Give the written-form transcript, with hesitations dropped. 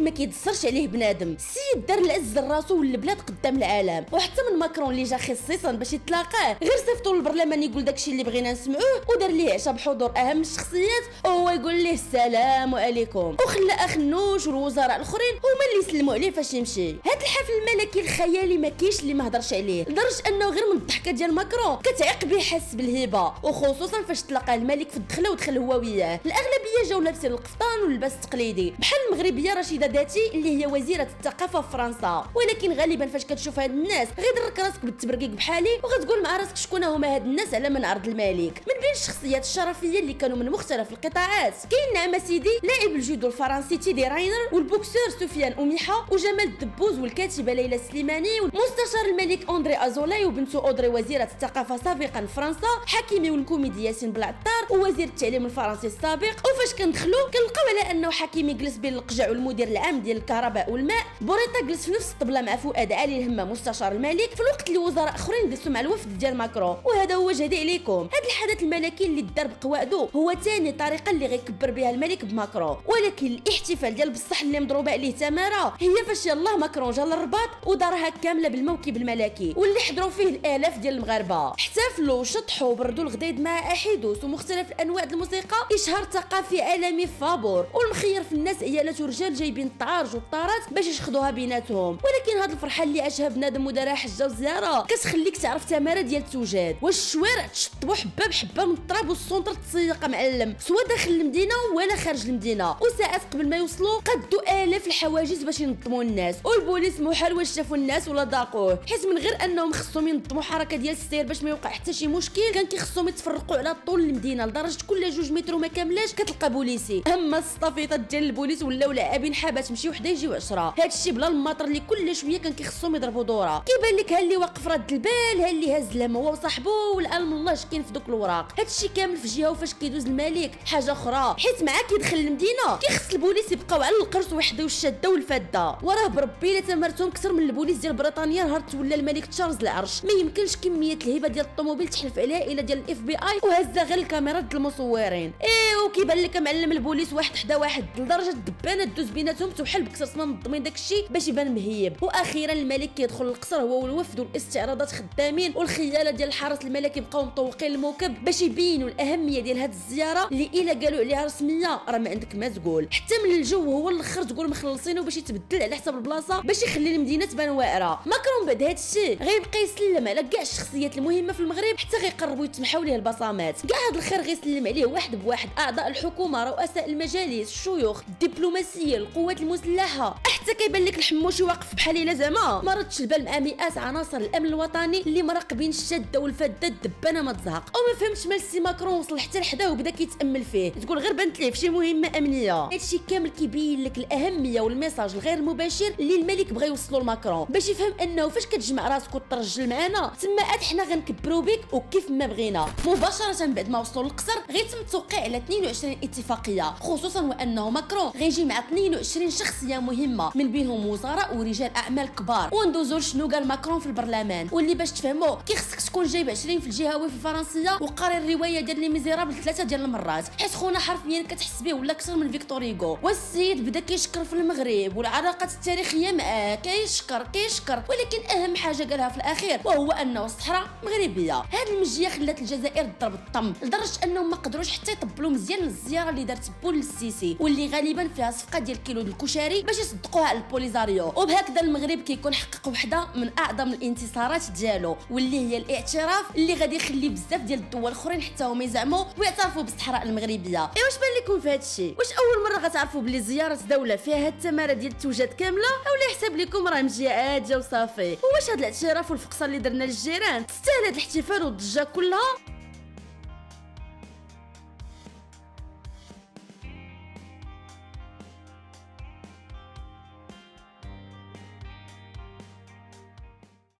ما كيدسرش عليه بنادم. السيد دار العز لراسو والبلاد قدام العالم، وحتى من ماكرون اللي جا خصيصا باش يتلاقاه غير صيفطوا للبرلمان يقول داكشي اللي بغينا نسمعوه، ودار ليه عشا بحضور اهم الشخصيات وهو يقول ليه السلام عليكم، وخلى اخنوش والوزراء الاخرين هما اللي يسلموا عليه فاش يمشي. هاد الحفل الملكي الخيالي ما كاينش اللي ما هضرش عليه، لدرجه انه غير من الضحكه ديال ماكرون كتعيق به حس بالهبه، وخصوصا فاش تلاقى الملك في الدخله ودخل هو وياه. الاغلبيه جاو لابسين القفطان واللباس التقليدي بحال المغربيه رشيده داتي اللي هي وزيره الثقافه في فرنسا، ولكن غالبا فاش كتشوف هاد الناس غير درك راسك بالتبرقيق بحالي وغتقول مع راسك شكون هما هاد الناس على من عرض الملك. من بين الشخصيات الشرفيه اللي كانوا من مختلف القطاعات كاين نعم سيدي لاعب الجودو الفرنسي تيدي راينر، والبوكسور سفيان أميحة، وجمال الدبوز، والكاتبه ليلى السليماني، ومستشار الملك اندري ازولاي وبنته اودري وزيره الثقافه سابقا في فرنسا، حكيمي والكوميدي ياسين بلعطار ووزير التعليم الفرنسي السابق. وفاش كندخلوا كنلقاو على انه حكيمي جلس بين القجع والمدير العام ديال الكهرباء والماء، بوريطه جلس في نفس الطبله مع فؤاد علي الهمه مستشار الملك، في الوقت اللي وزراء اخرين جلسوا مع الوفد ديال ماكرون. وهذا هو جدي عليكم. هذا الحدث الملكي اللي دار بقوادو هو ثاني طريقه اللي غيكبر بها الملك بماكرون، ولكن الاحتفال ديال بصح اللي مضروبه عليه تماره هي فاش يلاه ماكرون جا للرباط ودارها كامله بالموكب الملكي واللي حضروا فيه الالاف ديال المغاربه. احتفلوا وشطحوا وبردوا الغديد مع احدث ومختلف الانواع الموسيقى، اشهار ثقافي عالمي فابور، والمخير في الناس عيالات ورجال جايبين الطعارج والطارات باش يشخدوها بيناتهم. ولكن هاد الفرحه اللي عاشها بنادم ودارها حجه وزياره كتخليك تعرف تماره ديال التوجاد، واش الشوارع تشطبوا حبه بحبه من التراب والسونتر تسيق معلم سواء داخل المدينه ولا خارج المدينه، وساعات قبل ما يوصلوا قدوا الاف الحواجز باش ينظموا الناس، والبوليس محال واش شافوا الناس ولا ضاقوه، حيت من غير انهم خصهم ينظموا حركه ديال السير باش ما يوقع حتى شي مشكل كان كيخصهم يتفرقوا على طول المدينه لدرجه كل 2 متر ما كاملاش كتلقى بوليسي. اما الصفيطات ديال البوليس ولاو لاعبين حابه تمشي وحده يجيو 10. هادشي بلا الماطر اللي كل شويه كان كيخصهم يضربوا دوره. كيبان لك ها اللي واقف راد البال، ها اللي هاز لما هو وصاحبو، والعلم الله شكين في دوك الوراق. هادشي كامل في جهه، وفاش كيدوز الملك حاجه اخرى، حيت معاه كيدخل المدينه كيخص البوليس يبقاو على القرص ويحضيو الشاده والفاده. وراه بربي الا تمرتهم كثر من البوليس ديال بريطانيا نهار تولى الملك تشارلز العرش. ما يمكنش كميه الهبه ديال الطوموبيل تحلف عليها الا ديال الاف بي اي وهزه غير الكاميرات ديال المصورين. وكيبان لك معلم البوليس واحد حدا واحد لدرجه الدبانه دوز بيناتهم بحال بكثر ما منظمين داكشي باش يبان مهيب. واخيرا الملك كيدخل القصر هو والوفد والاستعراضات خدامين، والخياله ديال الحرس الملكي بقاو مطوقين الموكب باش يبينوا الاهميه ديال هاد الزياره اللي الا قالوا عليها رسميه راه ما عندك ما تقول. حتى من الجو هو الاخر تقول مخلصينه باش يتبدل على حساب البلاصه باش يخلي المدينه تبان واعره. ماكرون بعد هاد الشيء غيبقى يسلم على كاع الشخصيات المهمه في المغرب حتى غيقربوا يتمحوا ليه البصمات. كاع هاد الخير غيسلم عليه واحد بواحد، اعضاء الحكومه، رؤساء المجالس، الشيوخ، الدبلوماسيه، القوات المسلحه، حتى كيبان لك الحموشي واقف بحال الا زعما ما ردش البال مع مئات عناصر الامن الوطني اللي مراقبين الشاده والفاده الدبانه ما تزهق. وما فهمتش مال سي ماكرون وصل حتى لحدا وبدا كيتامل فيه، تقول غير بانت ليه فشي مهمه امنيه. هادشي كامل كيبين لك الاهميه والميساج الغير مباشر اللي الملك بغى يوصلوا لماكرون باش يفهم انه فاش كتجمع راسك وترجل معنا تما حنا غنكبروا بك وكيف ما بغينا. مباشره بعد ما وصلوا للقصر غيتم التوقيع على 22 اتفاقيه، خصوصا وانه ماكرون غيجي مع 22 شخصيه مهمه من بينهم وزراء ورجال اعمال كبار. وندوزو شنو قال ماكرون في البرلمان، واللي باش تفهموا كيخصك تكون جايب 20 في الجهوي في الفرنسيه وقاري الروايه ديال لي ميزيرابل 3 ديال المرات، حيت خونا حرفيا كتحس به ولا اكثر من فيكتور هيغو. والسيد بدا كيشكر في المغرب والعلاقات التاريخيه معاه، كيشكر ولكن اهم حاجه قالها في الاخير وهو انه الصحراء مغربيه. هاد المجيه خلات الجزائر تضرب الطم لدرجه انهم ما قدروش حتى يطبلوا مزيان للزياره اللي دارت بول للسيسي، واللي غالبا فيها صفقه ديال كيلو ديال الكشري باش يصدقوها على البوليزاريو. وبهكذا المغرب كيكون حقق وحده من اعظم الانتصارات ديالو، واللي هي الاعتراف اللي غادي يخلي بزاف ديال الدول الاخرين حتى هما يزعموا ويعترفوا بالصحراء المغربيه. واش بان لكم في هذا الشيء؟ واش اول مره غتعرفوا بلي زياره دوله فيها هاد التماره ديال التوجد كامله، اولا يحسب لكم راه مجيه عاجه وصافي؟ واش هاد الاعتراف والفقصه اللي درنا للجيران تستاهل هاد الاحتفال والضجه كلها؟